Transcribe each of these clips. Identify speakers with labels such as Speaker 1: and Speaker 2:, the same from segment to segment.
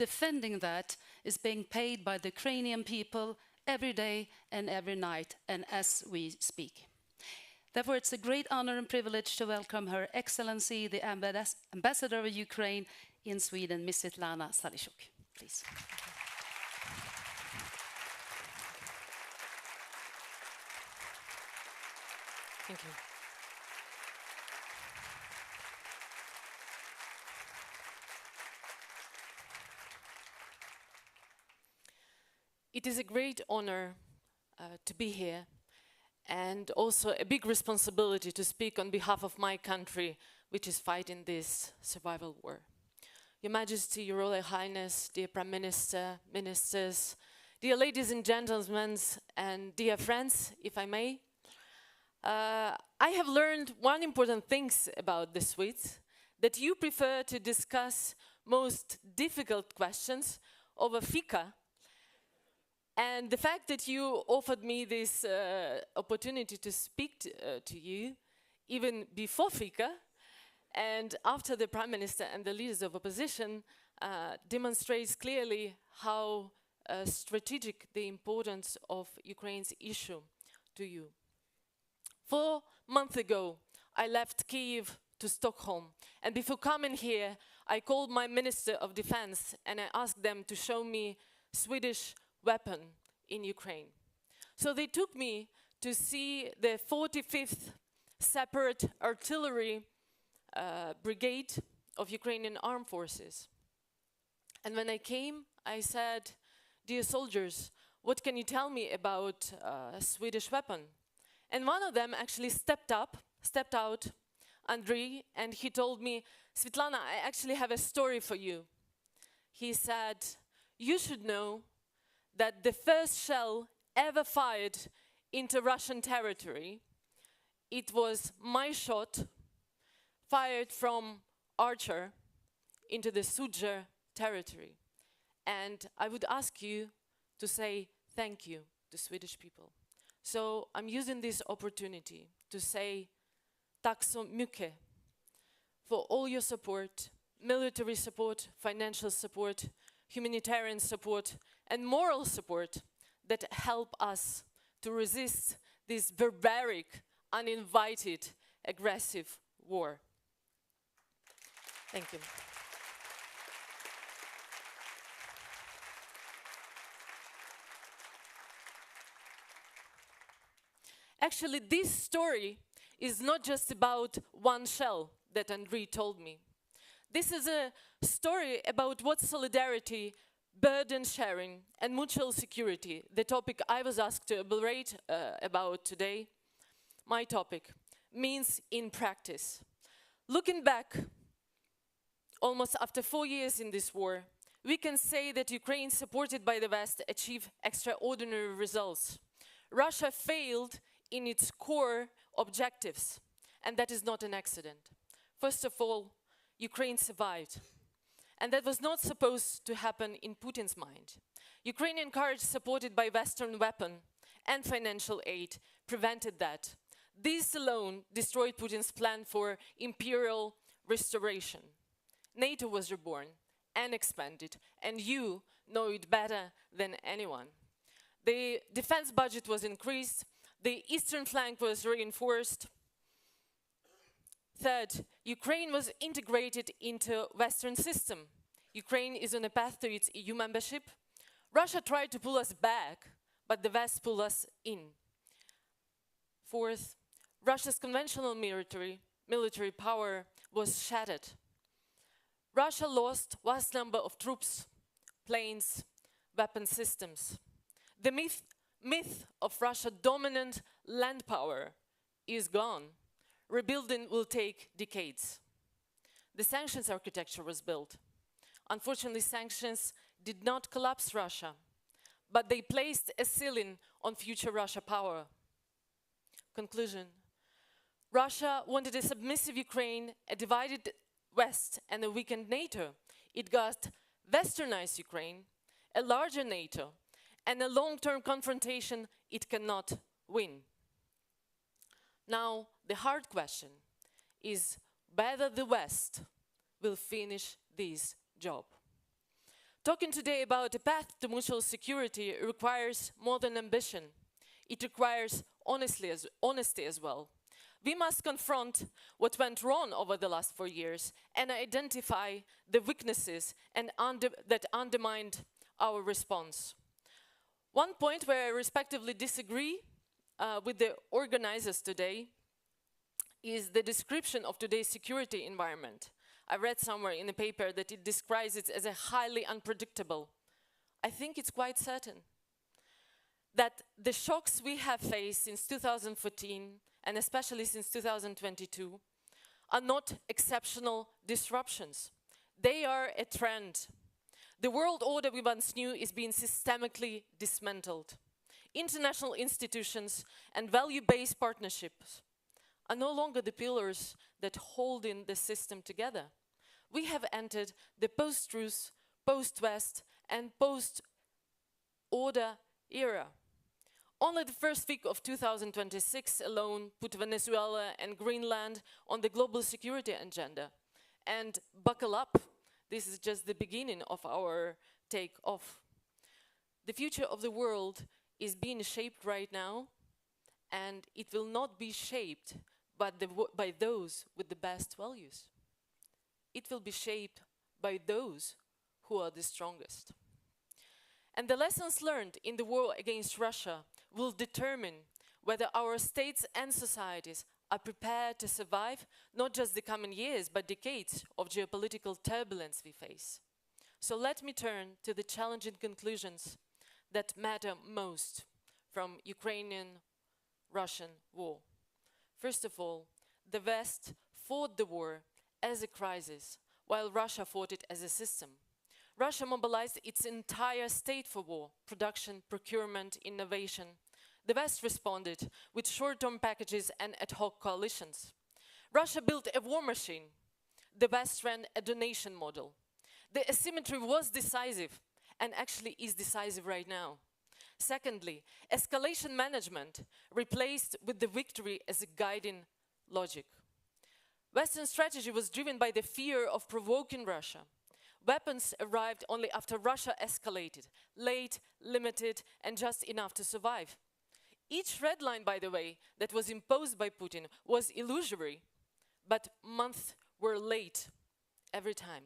Speaker 1: defending that is being paid by the Ukrainian people every day and every night, and as we speak. Therefore, it's a great honor and privilege to welcome Her Excellency, the Ambassador of Ukraine in Sweden, Ms. Svitlana Zalishchuk. Please.
Speaker 2: Thank you. It is a great honor to be here, and also a big responsibility to speak on behalf of my country, which is fighting this survival war. Your Majesty, Your Royal Highness, dear Prime Minister, ministers, dear ladies and gentlemen, and dear friends, if I may, I have learned one important thing about the Swedes, that you prefer to discuss most difficult questions over fika. And the fact that you offered me this opportunity to speak to you, even before fika, and after the Prime Minister and the leaders of opposition, demonstrates clearly how strategic the importance of Ukraine's issue to you. 4 months ago, I left Kyiv to Stockholm, and before coming here, I called my Minister of Defense and I asked them to show me Swedish weapon in Ukraine. So they took me to see the 45th Separate Artillery Brigade of Ukrainian Armed Forces. And when I came, I said, "Dear soldiers, what can you tell me about a Swedish weapon?" And one of them actually stepped out, Andriy, and he told me, "Svitlana, I actually have a story for you." He said, "You should know that the first shell ever fired into Russian territory, it was my shot fired from Archer into the Sudzha territory. And I would ask you to say thank you to Swedish people." So I'm using this opportunity to say tack så mycket for all your support, military support, financial support, humanitarian support, and moral support that help us to resist this barbaric, uninvited, aggressive war. Thank you. Actually, this story is not just about one shell that Andriy told me. This is a story about what solidarity, burden sharing, and mutual security, the topic I was asked to elaborate about today, my topic, means in practice. Looking back, almost after 4 years in this war, we can say that Ukraine, supported by the West, achieved extraordinary results. Russia failed in its core objectives, and that is not an accident. First of all, Ukraine survived, and that was not supposed to happen in Putin's mind. Ukrainian courage, supported by Western weapon and financial aid, prevented that. This alone destroyed Putin's plan for imperial restoration. NATO was reborn and expanded, and you know it better than anyone. The defense budget was increased, the eastern flank was reinforced. Third, Ukraine was integrated into Western system. Ukraine is on a path to its EU membership. Russia tried to pull us back, but the West pulled us in. Fourth, Russia's conventional military power was shattered. Russia lost vast number of troops, planes, weapon systems. The myth of Russia's dominant land power is gone. Rebuilding will take decades. The sanctions architecture was built. Unfortunately, sanctions did not collapse Russia, but they placed a ceiling on future Russia power. Conclusion. Russia wanted a submissive Ukraine, a divided West, and a weakened NATO. It got westernized Ukraine, a larger NATO, and a long-term confrontation it cannot win. Now, the hard question is whether the West will finish this job. Talking today about a path to mutual security requires more than ambition. It requires honesty as well. We must confront what went wrong over the last 4 years and identify the weaknesses that undermined our response. One point where I respectively disagree with the organizers today is the description of today's security environment. I read somewhere in the paper that it describes it as a highly unpredictable. I think it's quite certain that the shocks we have faced since 2014, and especially since 2022, are not exceptional disruptions. They are a trend. The world order we once knew is being systemically dismantled. International institutions and value-based partnerships are no longer the pillars that hold in the system together. We have entered the post-truth, post-West, and post-order era. Only the first week of 2026 alone put Venezuela and Greenland on the global security agenda. And buckle up, this is just the beginning of our take-off. The future of the world is being shaped right now, and it will not be shaped by those with the best values. It will be shaped by those who are the strongest. And the lessons learned in the war against Russia will determine whether our states and societies are prepared to survive not just the coming years, but decades of geopolitical turbulence we face. So let me turn to the challenging conclusions that matter most from Ukrainian-Russian war. First of all, the West fought the war as a crisis, while Russia fought it as a system. Russia mobilized its entire state for war, production, procurement, innovation. The West responded with short-term packages and ad hoc coalitions. Russia built a war machine. The West ran a donation model. The asymmetry was decisive, and actually is decisive right now. Secondly, escalation management replaced with the victory as a guiding logic. Western strategy was driven by the fear of provoking Russia. Weapons arrived only after Russia escalated, late, limited, and just enough to survive. Each red line, by the way, that was imposed by Putin was illusory, but months were late every time.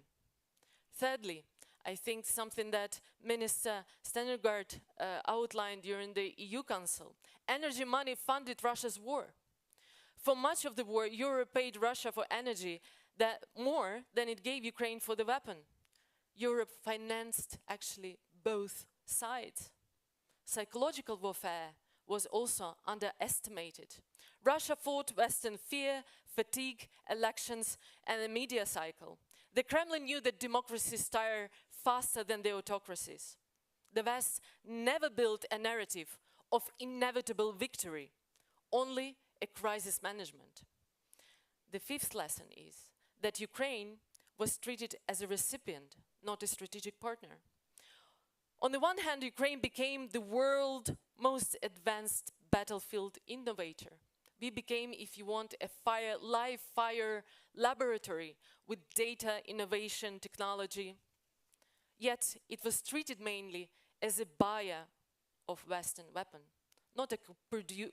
Speaker 2: Thirdly, I think something that Minister Stendergaard outlined during the EU Council, energy money funded Russia's war. For much of the war, Europe paid Russia for energy more than it gave Ukraine for the weapon. Europe financed actually both sides. Psychological warfare was also underestimated. Russia fought Western fear, fatigue, elections, and a media cycle. The Kremlin knew that democracies tire faster than the autocracies. The West never built a narrative of inevitable victory, only a crisis management. The fifth lesson is that Ukraine was treated as a recipient, not a strategic partner. On the one hand, Ukraine became the world's most advanced battlefield innovator. We became, if you want, a live fire laboratory with data, innovation, technology. Yet it was treated mainly as a buyer of Western weapons, not a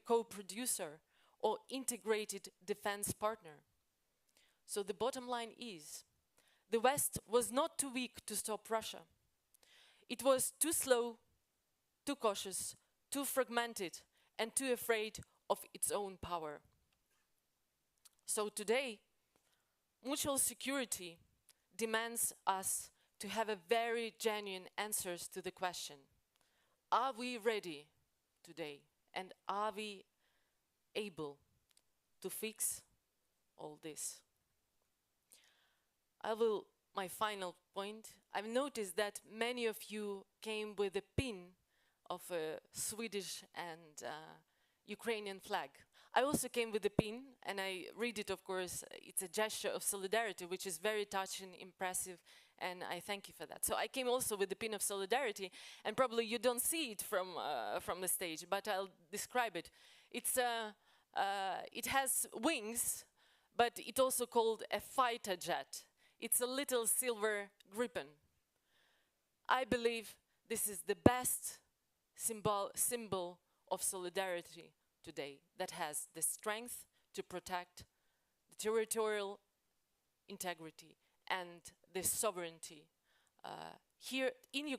Speaker 2: co-producer or integrated defense partner. So the bottom line is, the West was not too weak to stop Russia. It was too slow, too cautious, too fragmented, and too afraid of its own power. So today, mutual security demands us to have a very genuine answers to the question, are we ready today? And are we able to fix all this? My final point, I've noticed that many of you came with a pin of a Swedish and Ukrainian flag. I also came with a pin, and I read it, of course, it's a gesture of solidarity, which is very touching, impressive, and I thank you for that. So I came also with the pin of solidarity, and probably you don't see it from the stage, but I'll describe it. It has wings, but it's also called a fighter jet. It's a little silver griffin. I believe this is the best symbol of solidarity today, that has the strength to protect the territorial integrity and the sovereignty here in